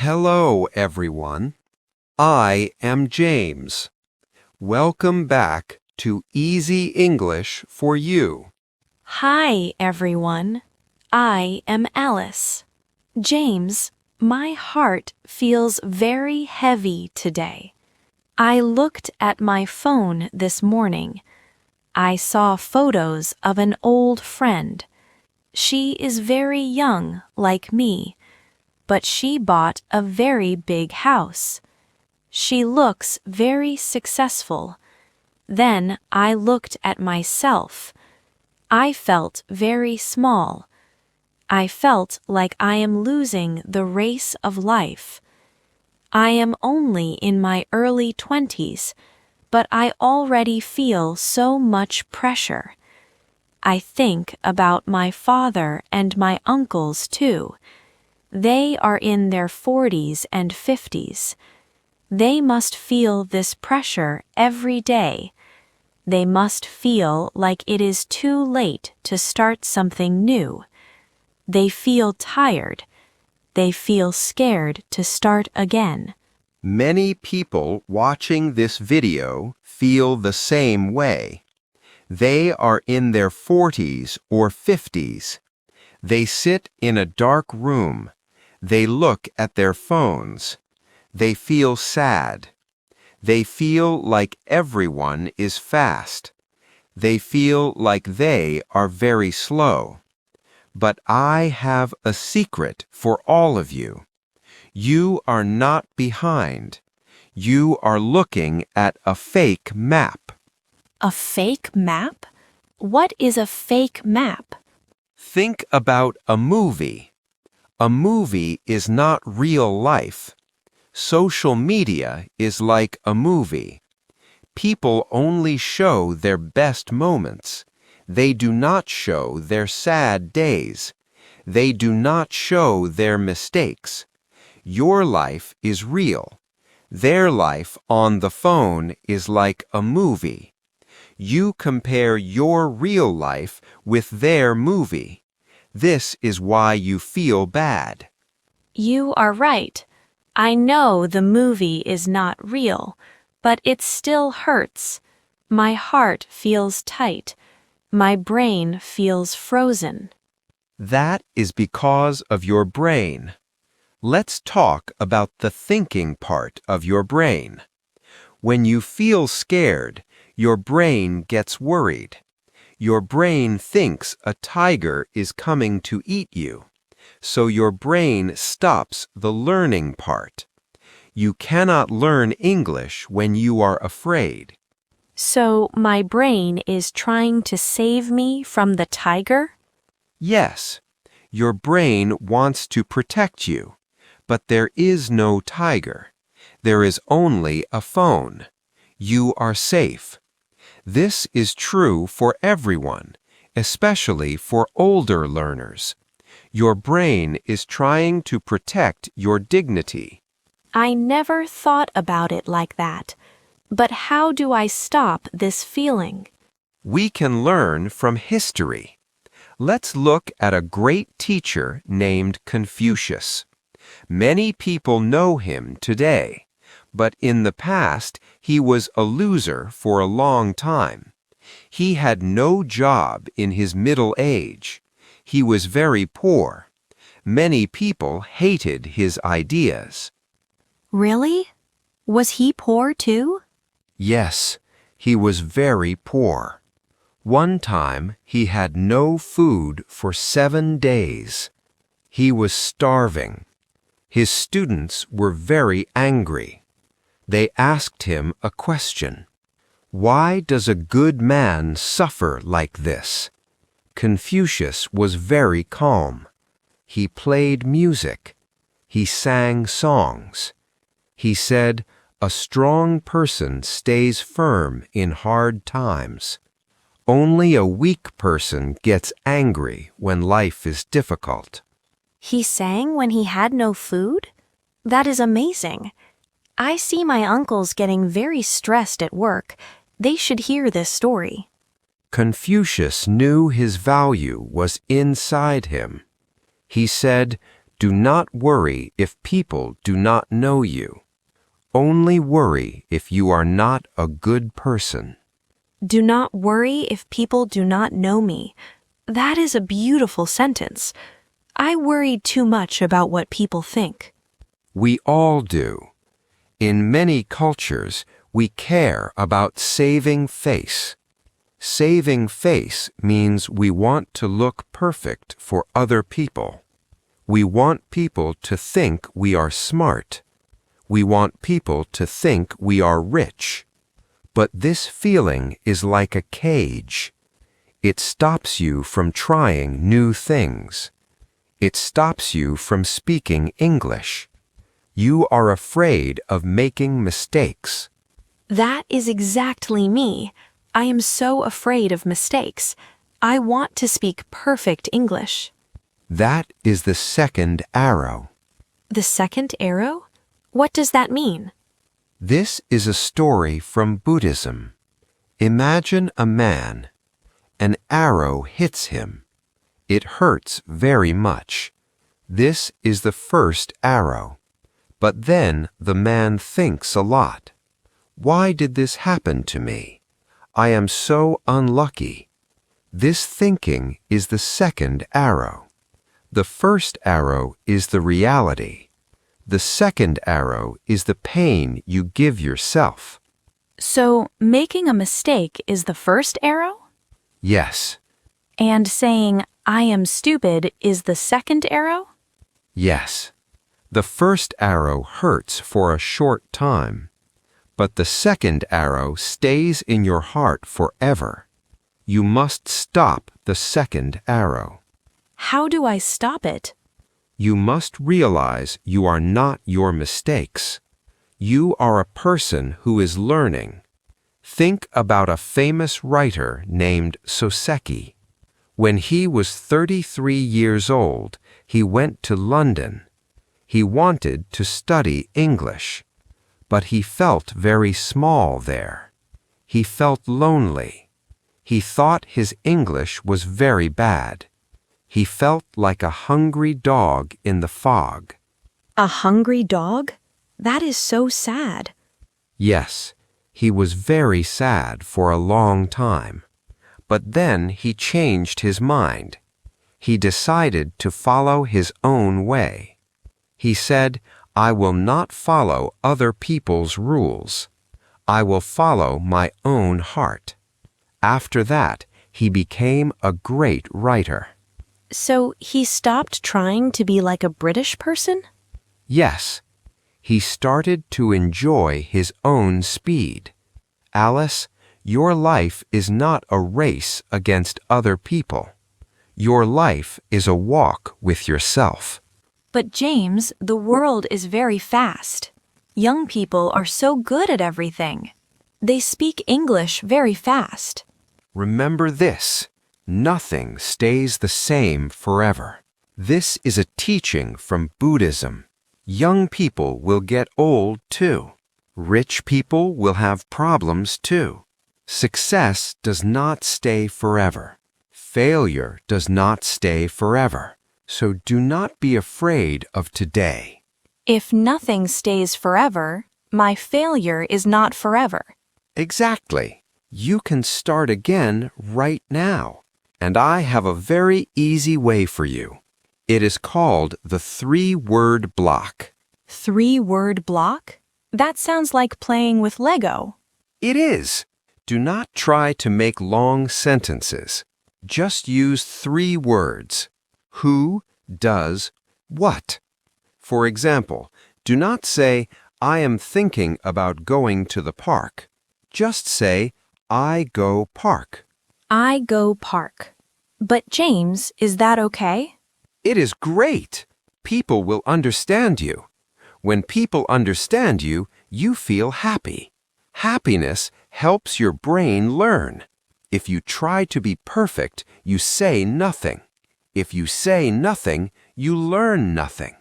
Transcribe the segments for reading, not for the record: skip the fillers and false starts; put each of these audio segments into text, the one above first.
Hello, everyone. I am James. Welcome back to Easy English for You. Hi, everyone. I am Alice. James, my heart feels very heavy today. I looked at my phone this morning. I saw photos of an old friend. She is very young, like me, but she bought a very big house. She looks very successful. Then I looked at myself. I felt very small. I felt like I am losing the race of life. I am only in my early 20s, but I already feel so much pressure. I think about my father and my uncles too. They are in their 40s and 50s. They must feel this pressure every day. They must feel like it is too late to start something new. They feel tired. They feel scared to start again. Many people watching this video feel the same way. They are in their 40s or 50s. They sit in a dark room. They look at their phones. They feel sad. They feel like everyone is fast. They feel like they are very slow. But I have a secret for all of you. You are not behind. You are looking at a fake map. A fake map? What is a fake map? Think about a movie. A movie is not real life. Social media is like a movie. People only show their best moments. They do not show their sad days. They do not show their mistakes. Your life is real. Their life on the phone is like a movie. You compare your real life with their movie. This is why you feel bad. You are right. I know the movie is not real, but it still hurts. My heart feels tight. My brain feels frozen. That is because of your brain. Let's talk about the thinking part of your brain. When you feel scared, your brain gets worried. Your brain thinks a tiger is coming to eat you, so your brain stops the learning part. You cannot learn English when you are afraid. So my brain is trying to save me from the tiger? Yes, your brain wants to protect you, but there is no tiger. There is only a phone. You are safe. This is true for everyone, especially for older learners. Your brain is trying to protect your dignity. I never thought about it like that. But how do I stop this feeling? We can learn from history. Let's look at a great teacher named Confucius. Many people know him today, but in the past he was a loser for a long time. He had no job in his middle age. He was very poor. Many people hated his ideas. Really? Was he poor too? Yes, he was very poor. One time he had no food for 7 days. He was starving. His students were very angry. They asked him a question. Why does a good man suffer like this? Confucius was very calm. He played music. He sang songs. He said, "A strong person stays firm in hard times. Only a weak person gets angry when life is difficult." He sang when he had no food? That is amazing. I see my uncles getting very stressed at work. They should hear this story. Confucius knew his value was inside him. He said, Do not worry if people do not know you. Only worry if you are not a good person. Do not worry if people do not know me. That is a beautiful sentence. I worry too much about what people think. We all do. In many cultures, we care about saving face. Saving face means we want to look perfect for other people. We want people to think we are smart. We want people to think we are rich. But this feeling is like a cage. It stops you from trying new things. It stops you from speaking English. You are afraid of making mistakes. That is exactly me. I am so afraid of mistakes. I want to speak perfect English. That is the second arrow. The second arrow? What does that mean? This is a story from Buddhism. Imagine a man. An arrow hits him. It hurts very much. This is the first arrow. But then the man thinks a lot. Why did this happen to me? I am so unlucky. This thinking is the second arrow. The first arrow is the reality. The second arrow is the pain you give yourself. So, making a mistake is the first arrow? Yes. And saying, I am stupid is the second arrow? Yes. The first arrow hurts for a short time, but the second arrow stays in your heart forever. You must stop the second arrow. How do I stop it? You must realize you are not your mistakes. You are a person who is learning. Think about a famous writer named Soseki. When he was 33 years old, he went to London. He wanted to study English, but he felt very small there. He felt lonely. He thought his English was very bad. He felt like a hungry dog in the fog. A hungry dog? That is so sad. Yes, he was very sad for a long time. But then he changed his mind. He decided to follow his own way. He said, I will not follow other people's rules. I will follow my own heart. After that, he became a great writer. So he stopped trying to be like a British person? Yes, he started to enjoy his own speed. Alice, your life is not a race against other people. Your life is a walk with yourself. But James, the world is very fast. Young people are so good at everything. They speak English very fast. Remember this, nothing stays the same forever. This is a teaching from Buddhism. Young people will get old too. Rich people will have problems too. Success does not stay forever. Failure does not stay forever. So do not be afraid of today. If nothing stays forever, my failure is not forever. Exactly. You can start again right now. And I have a very easy way for you. It is called the 3-word block. 3-word block? That sounds like playing with Lego. It is. Do not try to make long sentences. Just use 3 words. Who does what? For example, do not say, I am thinking about going to the park. Just say, I go park. I go park. But James, is that okay? It is great. People will understand you. When people understand you, you feel happy. Happiness helps your brain learn. If you try to be perfect, you say nothing. If you say nothing, you learn nothing.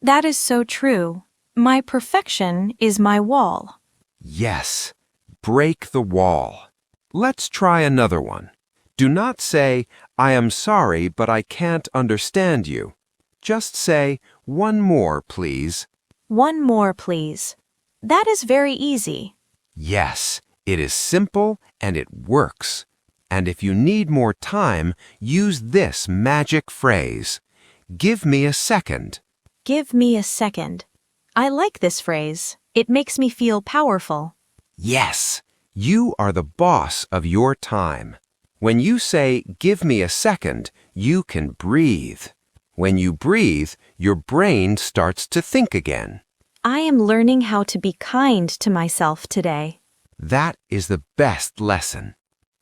That is so true. My perfection is my wall. Yes, break the wall. Let's try another one. Do not say, I am sorry, but I can't understand you. Just say, One more, please. One more, please. That is very easy. Yes, it is simple and it works. And if you need more time, use this magic phrase. Give me a second. Give me a second. I like this phrase. It makes me feel powerful. Yes, you are the boss of your time. When you say, give me a second, you can breathe. When you breathe, your brain starts to think again. I am learning how to be kind to myself today. That is the best lesson.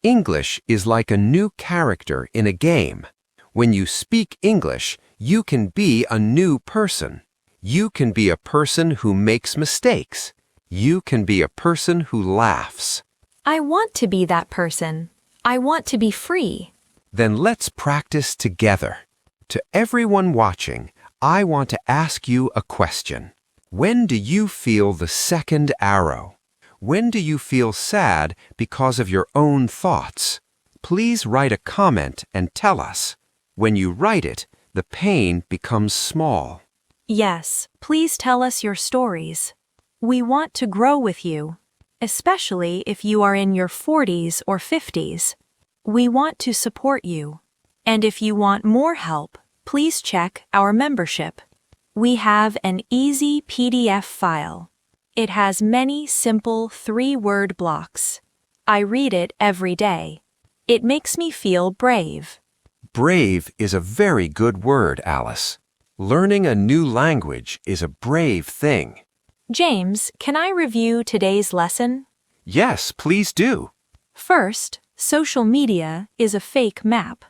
English is like a new character in a game. When you speak English, you can be a new person. You can be a person who makes mistakes. You can be a person who laughs. I want to be that person. I want to be free. Then let's practice together. To everyone watching, I want to ask you a question. When do you feel the second arrow? When do you feel sad because of your own thoughts? Please write a comment and tell us. When you write it, the pain becomes small. Yes, please tell us your stories. We want to grow with you, especially if you are in your 40s or 50s. We want to support you. And if you want more help, please check our membership. We have an easy PDF file. It has many simple 3-word blocks. I read it every day. It makes me feel brave. Brave is a very good word, Alice. Learning a new language is a brave thing. James, can I review today's lesson? Yes, please do. First, social media is a fake map.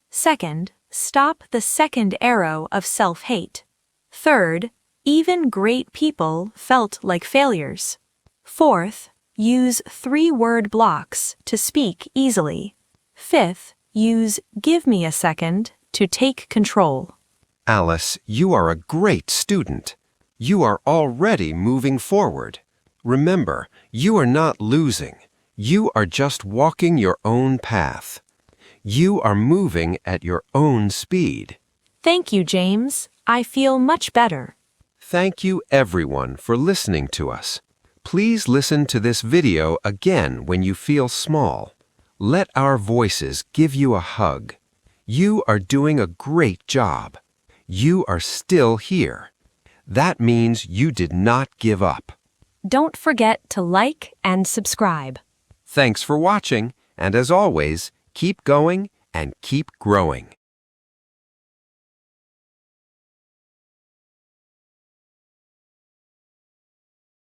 Second, stop the second arrow of self-hate. Third, even great people felt like failures. Fourth, use 3-word blocks to speak easily. Fifth, use give me a second to take control. Alice, you are a great student. You are already moving forward. Remember, you are not losing. You are just walking your own path. You are moving at your own speed. Thank you, James. I feel much better. Thank you, everyone, for listening to us. Please listen to this video again when you feel small. Let our voices give you a hug. You are doing a great job. You are still here. That means you did not give up. Don't forget to like and subscribe. Thanks for watching, and as always, keep going and keep growing.